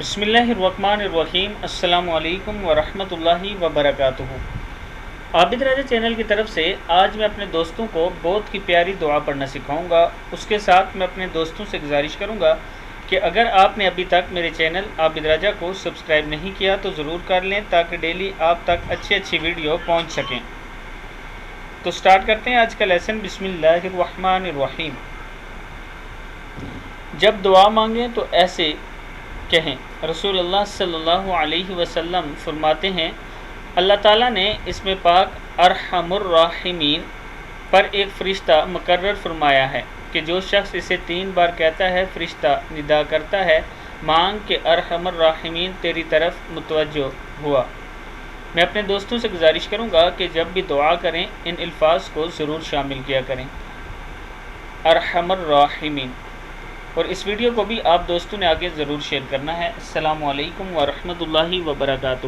بسم اللہ الرحمن الرحیم۔ السلام علیکم ورحمۃ اللہ وبرکاتہ۔ عابد راجہ چینل کی طرف سے آج میں اپنے دوستوں کو بہت کی پیاری دعا پڑھنا سکھاؤں گا۔ اس کے ساتھ میں اپنے دوستوں سے گزارش کروں گا کہ اگر آپ نے ابھی تک میرے چینل عابد راجہ کو سبسکرائب نہیں کیا تو ضرور کر لیں تاکہ ڈیلی آپ تک اچھی ویڈیو پہنچ سکیں۔ تو سٹارٹ کرتے ہیں آج کا لیسن۔ بسم اللہ الرحمن الرحیم۔ جب دعا مانگیں تو ایسے کہیں۔ رسول اللہ صلی اللہ علیہ وسلم فرماتے ہیں، اللہ تعالیٰ نے اس میں پاک ارحم الراحمین پر ایک فرشتہ مقرر فرمایا ہے کہ جو شخص اسے 3 بار کہتا ہے، فرشتہ ندا کرتا ہے، مانگ کہ ارحم الراحمین تیری طرف متوجہ ہوا۔ میں اپنے دوستوں سے گزارش کروں گا کہ جب بھی دعا کریں ان الفاظ کو ضرور شامل کیا کریں، ارحم الراحمین۔ اور اس ویڈیو کو بھی آپ دوستوں نے آگے ضرور شیئر کرنا ہے۔ السلام علیکم ورحمۃ اللہ وبرکاتہ۔